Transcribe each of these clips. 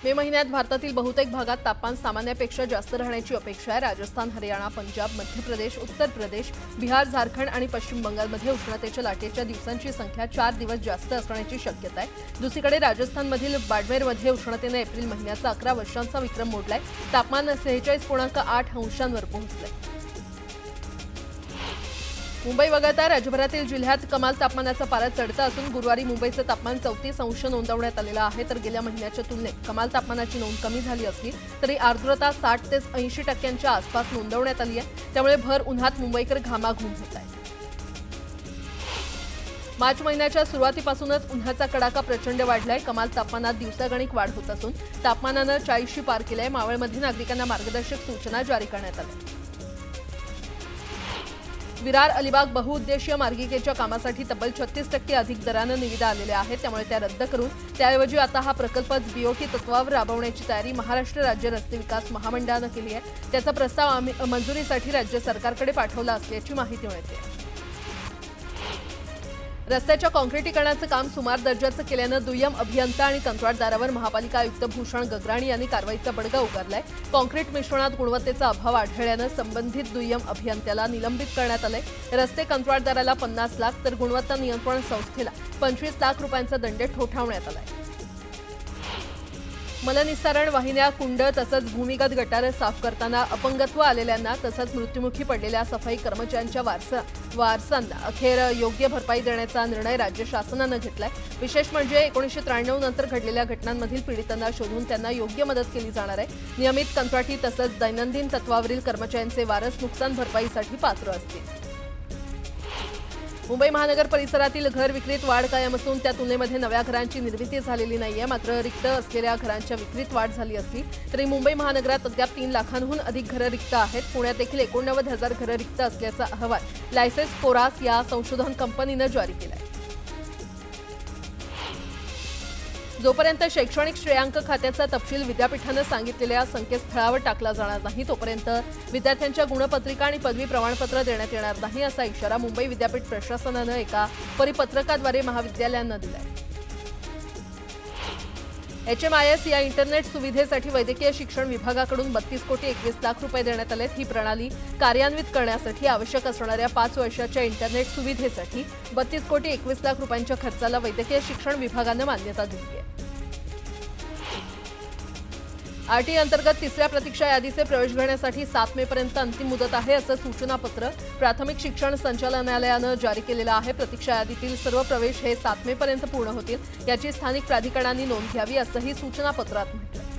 मे महिन्यात भारतातील बहुतेक भागात तापमान सामान्यापेक्षा जास्त राहण्याची अपेक्षा आहे। राजस्थान, हरियाणा, पंजाब, मध्य प्रदेश, उत्तर प्रदेश, बिहार, झारखंड आणि पश्चिम बंगालमध्ये उष्णतेच्या लाटेच्या दिवसांची संख्या 4 दिवस जास्त असण्याची शक्यता आहे। दुसरीकडे राजस्थानमधील बाडमेरमध्ये उष्णतेने एप्रिल महिन्याचा 11 वर्षांचा विक्रम मोडलाय। तापमान 46.8 अंशांवर पोहोचले। मुंबई वगळता राज्यभरातील जिल्ह्यात कमाल तापमानाचा पारा चढता असून गुरुवारी मुंबईचे तापमान 34 अंश नोंदवण्यात आलेलं आहे। तर गेल्या महिन्याच्या तुलनेत कमाल तापमानाची नोंद कमी झाली असली तरी आर्द्रता 60 ते 80% आसपास नोंदवण्यात आली आहे। त्यामुळे भर उन्हात मुंबईकर घामाघूम होत आहेत। मार्च महिन्याच्या सुरुवातीपासूनच उन्हाचा कडाका प्रचंड वाढलाय। कमाल तापमानात दिवसागणिक वाढ होत असून तापमानानं 40शी पार केलंय। मावळमध्ये नागरिकांना मार्गदर्शक सूचना जारी करण्यात आल्या। विरार अलिबाग बहुउद्देशीय मार्गिकेच्या कामासाठी तब्बल 36% अधिक दरानं निविदा आलेल्या आहेत। त्यामुळे त्या रद्द करून त्याऐवजी आता हा प्रकल्पच बीओटी तत्वावर राबवण्याची तयारी महाराष्ट्र राज्य रस्ते विकास महामंडळानं केली आहे। त्याचा प्रस्ताव मंजुरीसाठी राज्य सरकारकडे पाठवला असल्याची माहिती मिळते। रस्त्याच्या काँक्रिटीकरणाचं काम सुमार दर्जाचं केल्यानं दुय्यम अभियंता आणि कंत्राटदारावर महापालिका आयुक्त भूषण गगराणी यांनी कारवाईचा बडगा उगारलाय। काँक्रीट मिश्रणात गुणवत्तेचा अभाव आढळल्यानं संबंधित दुय्यम अभियंत्याला निलंबित करण्यात आलंय। रस्ते कंत्राटदाराला 50 लाख तर गुणवत्ता नियंत्रण संस्थेला 25 लाख रुपयांचा दंड ठोठावण्यात आलाय। मलनिस्सारण वाहिन्या, कुंड तसंच भूमिगत गटारं साफ करताना अपंगत्व आलेल्यांना तसंच मृत्युमुखी पडलेल्या सफाई कर्मचाऱ्यांच्या वारसांना अखेर योग्य भरपाई देण्याचा निर्णय राज्य शासनानं घेतलाय। विशेष म्हणजे 1993 नंतर घडलेल्या घटनांमधील पीडितांना शोधून त्यांना योग्य मदत केली जाणार आहे। नियमित कंत्राटी तसंच दैनंदिन तत्वावरील कर्मचाऱ्यांचे वारस नुकसान भरपाईसाठी पात्र असतील। मुंबई महानगर परिसरातील घर विक्रीत वाढ कायम असून त्या तुलनेमध्ये नव्या घरांची निर्मिती झालेली नाहीये। मात्र रिक्त असलेल्या घरांच्या विक्रीत वाढ झाली असली तरी मुंबई महानगरात अद्याप 3 लाखांहून अधिक घरं रिक्त आहेत। पुण्यात देखील 89,000 घरं रिक्त असल्याचा अहवाल लायसेन्स फोरास या संशोधन कंपनीनं जारी केलाय। जोपर्यंत शैक्षणिक श्रेयांक खात्याचा तपशील विद्यापीठानं सांगितलेल्या संकेतस्थळावर टाकला जाणार नाही तोपर्यंत विद्यार्थ्यांच्या गुणपत्रिका आणि पदवी प्रमाणपत्र देण्यात येणार नाही असा इशारा मुंबई विद्यापीठ प्रशासनानं एका परिपत्रकाद्वारे महाविद्यालयांना दिलाय। HMIS या इंटरनेट सुविधेसाठी वैद्यकीय शिक्षण विभागाकडून 32 कोटी 21 लाख रुपये देण्यात आलेत। ही प्रणाली कार्यान्वित करण्यासाठी आवश्यक असणाऱ्या 5 वर्षाच्या इंटरनेट सुविधेसाठी 32 कोटी 21 लाख रुपयांच्या खर्चाला वैद्यकीय शिक्षण विभागानं मान्यता दिली आहे। आरटी अंतर्गत तिसऱ्या प्रतीक्षा यादीचे प्रवेश घेण्यासाठी 7 मे पर्यंत अंतिम मुदत आहे असं सूचनापत्र प्राथमिक शिक्षण संचालनालयानं जारी केलेलं आहे। प्रतीक्षा यादीतील सर्व प्रवेश हे 7 मे पर्यंत पूर्ण होतील याची स्थानिक प्राधिकरणांनी नोंद घ्यावी असंही सूचनापत्रात म्हटलं।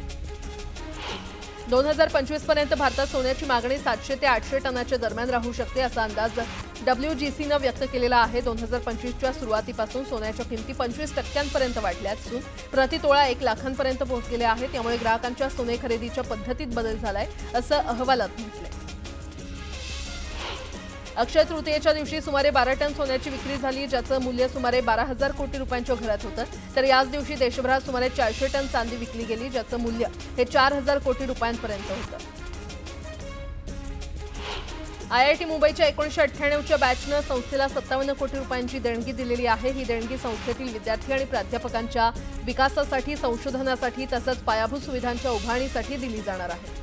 2025 पर्यंत भारतात सोन्याची मागणी 700 ते 800 टनाच्या दरम्यान राहू शकते असा अंदाज WGCनं व्यक्त केलेला आहे। 2025च्या सुरुवातीपासून सोन्याच्या किमती 25% वाढल्या असून प्रतितोळा 1 लाखांपर्यंत पोहोचलेल्या आहेत। त्यामुळे ग्राहकांच्या सोने खरेदीच्या पद्धतीत बदल झालाय असं अहवालात म्हटलंय। अक्षय तृतीयेच्या दिवशी सुमारे 12 टन सोन्याची विक्री झाली ज्याचं मूल्य सुमारे 12,000 कोटी रुपयांच्या घरात होतं। तर याच दिवशी देशभरात सुमारे 400 टन चांदी विकली गेली ज्याचं मूल्य हे 4,000 कोटी रुपयांपर्यंत होतं। IIT मुंबईच्या 1998च्या बॅचनं संस्थेला 57 कोटी रुपयांची देणगी दिलेली आहे। ही देणगी संस्थेतील विद्यार्थी आणि प्राध्यापकांच्या विकासासाठी, संशोधनासाठी तसंच पायाभूत सुविधांच्या उभारणीसाठी दिली जाणार आहे।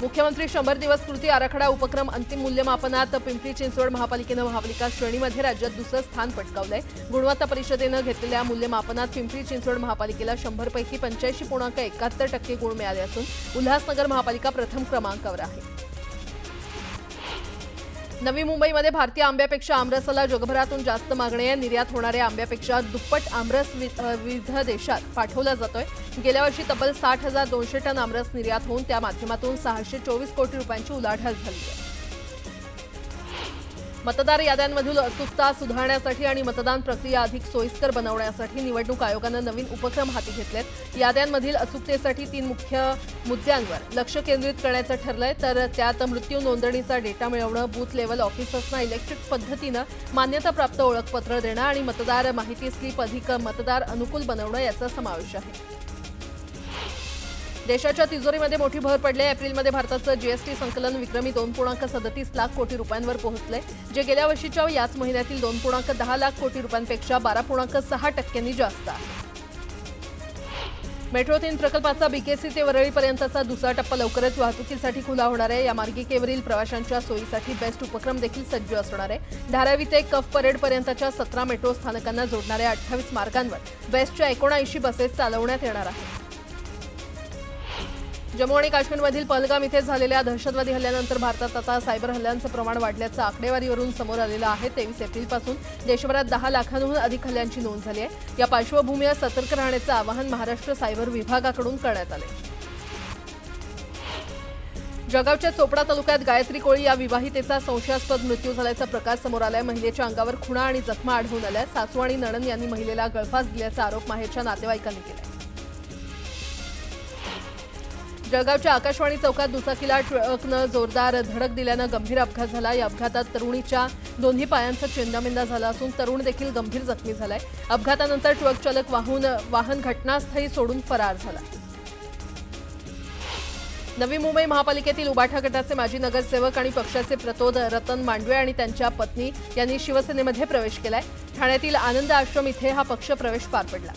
मुख्यमंत्री 100 दिवस कृती आराखडा उपक्रम अंतिम मूल्यमापनात पिंपरी चिंचवड महापालिकेनं महापालिका श्रेणीमध्ये राज्यात दुसरं स्थान पटकावलंय। गुणवत्ता परिषदेनं घेतलेल्या मूल्यमापनात पिंपरी चिंचवड महापालिकेला 100 पैकी 85.71% गुण मिळाले असून उल्हासनगर महापालिका प्रथम क्रमांकावर आहे। नवी मुंबईमध्ये भारतीय आंब्यापेक्षा आमरसाला जगभरातून जास्त मागणी आहे। निर्यात होणाऱ्या आंब्यापेक्षा दुप्पट आमरस विविध देशात पाठवला जातोय। गेल्या वर्षी तब्बल 60,200 टन आमरस निर्यात होऊन त्या माध्यमातून 624 कोटी रुपयांची उलाढाल झाली आहे। मतदार याद्यांमधील अचूकता सुधारण्यासाठी आणि मतदान प्रक्रिया अधिक सोयीस्कर बनवण्यासाठी निवडणूक आयोगानं नवीन उपक्रम हाती घेतलेत। याद्यांमधील अचूकतेसाठी 3 मुख्य मुद्द्यांवर लक्ष केंद्रित करण्याचं ठरलंय। तर त्यात मृत्यू नोंदणीचा डेटा मिळवणं, बूथ लेव्हल ऑफिसर्सना इलेक्ट्रिक पद्धतीनं मान्यताप्राप्त ओळखपत्र देणं आणि मतदार माहिती स्लिप अधिक मतदार अनुकूल बनवणं याचा समावेश आहे। देशाच्या तिजोरीमध्ये मोठी भर पडली। एप्रिलमध्ये भारताचं जीएसटी संकलन विक्रमी 2.37 लाख कोटी रुपयांवर पोहोचले जे गेल्या वर्षीच्या याच महिन्यातील 2.10 लाख कोटी रुपयांपेक्षा 12.6% जास्त आहे। मेट्रो 3 प्रकल्पाचा बीकेसी ते वरळीपर्यंतचा दुसरा टप्पा लवकरच वाहतुकीसाठी खुला होणार आहे। या मार्गिकेवरील प्रवाशांच्या सोयीसाठी बेस्ट उपक्रम देखील सज्ज असणार आहे। धारावी ते कफ परेड पर्यंतच्या 17 मेट्रो स्थानकांना जोडणाऱ्या 28 मार्गांवर बेस्टच्या 79 बसेस चालवण्यात येणार आहेत। जम्मू आणि काश्मीरमधील पहलगाम इथे झालेल्या दहशतवादी हल्ल्यानंतर भारतात आता सायबर हल्ल्यांचं प्रमाण वाढल्याचं आकडेवारीवरून समोर आलेलं आहे। 23 एप्रिलपासून देशभरात 10 लाखांहून अधिक हल्ल्यांची नोंद झाली आहे। या पार्श्वभूमीवर सतर्क राहण्याचं आवाहन महाराष्ट्र सायबर विभागाकडून करण्यात आले। जळगावच्या चोपडा तालुक्यात गायत्री कोळी या विवाहितेचा संशयास्पद मृत्यू झाल्याचा प्रकार समोर आलाय। महिलेच्या अंगावर खुणा आणि जखमा आढळून आल्या। सासू आणि नणंद यांनी महिलेला गळफास दिल्याचा आरोप माहेरच्या नातेवाईकांनी केला। जळगावच्या आकाशवाणी चौकात दुचाकीला ट्रकनं जोरदार धडक दिल्यानं गंभीर अपघात झाला। या अपघातात तरुणीच्या दोन्ही पायांचा चिंदामिंदा झाला असून तरुण देखील गंभीर जखमी झालाय। अपघातानंतर ट्रक चालक वाहन घटनास्थळी सोडून फरार झाला। नवी मुंबई महापालिकेतील उबाठा गटाचे माजी नगरसेवक आणि पक्षाचे प्रतोद रतन मांडवे आणि त्यांच्या पत्नी यांनी शिवसेनेमध्ये प्रवेश केलाय। ठाण्यातील आनंद आश्रम इथे हा पक्ष प्रवेश पार पडला।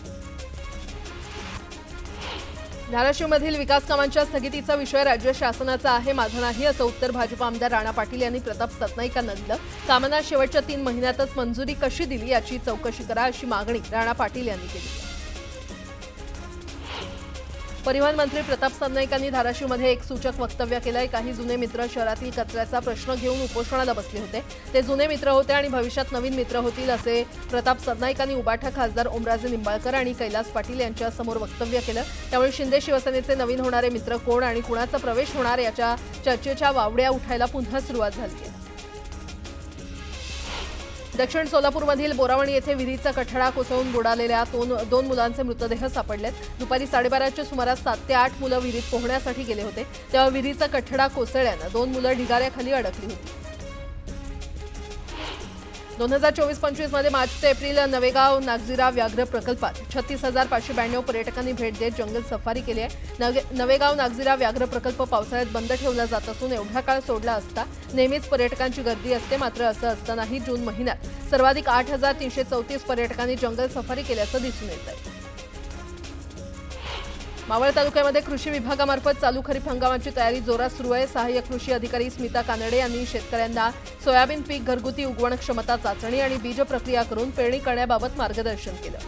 धाराशिवमधील विकास कामांच्या स्थगितीचा विषय राज्य शासनाचा आहे, माझा नाही, असं उत्तर भाजप आमदार राणा पाटील यांनी प्रताप सरनाईक यांना दिलं। कामांना शेवटच्या 3 महिन्यातच मंजुरी कशी दिली याची चौकशी करा, अशी मागणी राणा पाटील यांनी केली। परिवहन मंत्री प्रताप सरनाईक यांनी धाराशिवमध्ये एक सूचक वक्तव्य केलंय। काही जुने मित्र शहरातील कचऱ्याचा प्रश्न घेऊन उपोषणाला बसले होते। ते जुने मित्र होते आणि भविष्यात नवीन मित्र होतील, असे प्रताप सरनाईक यांनी उबाठा खासदार ओमराजे निंबाळकर आणि कैलास पाटील यांच्या समोर वक्तव्य केलं। त्यामुळे शिंदे शिवसेनेचे नवीन होणारे मित्र कोण आणि कुणाचा प्रवेश होणार याच्या चर्चेच्या वावड्या उठायला पुन्हा सुरुवात झाली आहे। दक्षिण सोलापूरमधील बोरावणी येथे विहिरीचा कठडा कोसळून बुडालेल्या दोन मुलांचे मृतदेह सापडलेत। दुपारी 12:30च्या सुमारास 7 ते 8 मुलं विहिरीत पोहण्यासाठी गेले होते, तेव्हा विहिरीचा कठडा कोसळल्यानं 2 मुलं ढिगाऱ्याखाली अडकली होती। 2024-25 मध्ये मार्च ते एप्रिल नवेगाव नागझिरा व्याघ्र प्रकल्पात 36,592 पर्यटकांनी भेट देत जंगल सफारी केली आहे। नवेगाव नागझिरा व्याघ्र प्रकल्प पावसाळ्यात बंद ठेवला जात असून एवढा काळ सोडला असता नेहमीच पर्यटकांची गर्दी असते, मात्र असं असतानाही जून महिन्यात सर्वाधिक 8,334 पर्यटकांनी जंगल सफारी केल्याचं दिसून येत आहे। मावळ तालुक्यामध्ये कृषी विभागामार्फत चालू खरीप हंगामाची तयारी जोरात सुरू आहे। सहाय्यक कृषी अधिकारी स्मिता कानडे यांनी शेतकऱ्यांना सोयाबीन पीक घरगुती उगवण क्षमता चाचणी आणि बीज प्रक्रिया करून पेरणी करण्याबाबत मार्गदर्शन केलं।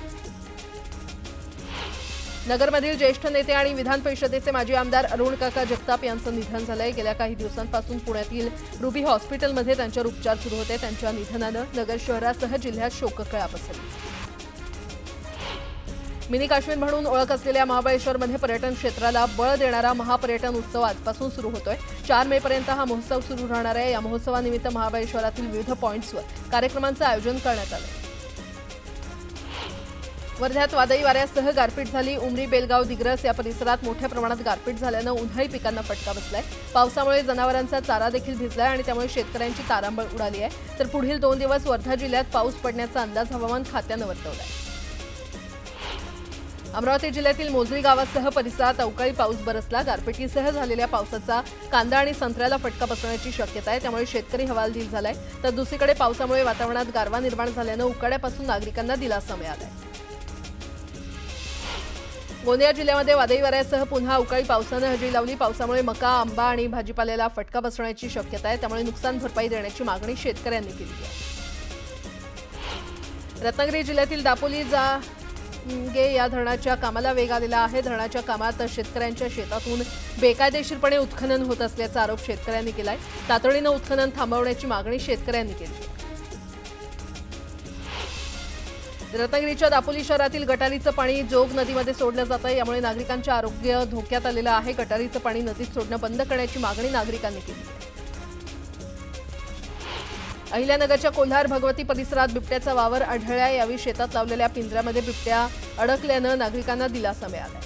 नगरमधील ज्येष्ठ नेते आणि विधान परिषदेचे माजी आमदार अरुण काका जगताप यांचं निधन झालंय। गेल्या काही दिवसांपासून पुण्यातील रुबी हॉस्पिटलमध्ये त्यांच्यावर उपचार सुरू होते। त्यांच्या निधनानं नगर शहरासह जिल्ह्यात शोककळा पसरली। मिनी काश्मीर म्हणून ओळख असलेल्या महाबळेश्वरमध्ये पर्यटन क्षेत्राला बळ देणारा महापर्यटन उत्सव आजपासून सुरू होतोय। 4 मे पर्यंत हा महोत्सव सुरू राहणार आहे। या महोत्सवानिमित्त महाबळेश्वरातील विविध पॉइंट्सवर कार्यक्रमांचं आयोजन करण्यात आलं। वर्ध्यात वादळी वाऱ्यासह गारपीट झाली। उमरी, बेलगाव, दिग्रस या परिसरात मोठ्या प्रमाणात गारपीट झाल्यानं उन्हाळी पिकांना फटका बसलाय। पावसामुळे जनावरांचा चारा देखील भिजलाय आणि त्यामुळे शेतकऱ्यांची तारांबळ उडाली आहे। तर पुढील 2 दिवस वर्धा जिल्ह्यात पाऊस पडण्याचा अंदाज हवामान खात्यानं वर्तवलाय। अमरावती जिल्ह्यातील मोजरी गावासह परिसरात अवकाळी पाऊस बरसला। गारपिटीसह झालेल्या पावसाचा कांदा आणि संत्र्याला फटका बसण्याची शक्यता आहे, त्यामुळे शेतकरी हवालदिल झालाय। तर दुसरीकडे पावसामुळे वातावरणात गारवा निर्माण झाल्यानं उकाड्यापासून नागरिकांना दिलासा मिळालाय। गोंदिया जिल्ह्यामध्ये वादळी वाऱ्यासह पुन्हा अवकाळी पावसानं हजेरी लावली। पावसामुळे मका, आंबा आणि भाजीपाल्याला फटका बसण्याची शक्यता आहे, त्यामुळे नुकसान भरपाई देण्याची मागणी शेतकऱ्यांनी केली आहे। रत्नागिरी जिल्ह्यातील दापोली या धरणाच्या कामाला वेग आलेला आहे। धरणाच्या कामात शेतकऱ्यांच्या शेतातून बेकायदेशीरपणे उत्खनन होत असल्याचा आरोप शेतकऱ्यांनी केलाय। तातडीनं उत्खनन थांबवण्याची मागणी शेतकऱ्यांनी केली आहे। रत्नागिरीच्या दापोली शहरातील गटारीचं पाणी जोग नदीमध्ये सोडलं जात आहे, यामुळे नागरिकांचे आरोग्य धोक्यात आलेलं आहे। गटारीचं पाणी नदीत सोडणं बंद करण्याची मागणी नागरिकांनी केली आहे। अहिल्यानगरच्या कोल्हार भगवती परिसरात बिबट्याचा वावर आढळलाय। यावेळी शेतात लावलेल्या पिंजऱ्यामध्ये बिबट्या अडकल्यानं नागरिकांना दिलासा मिळाला।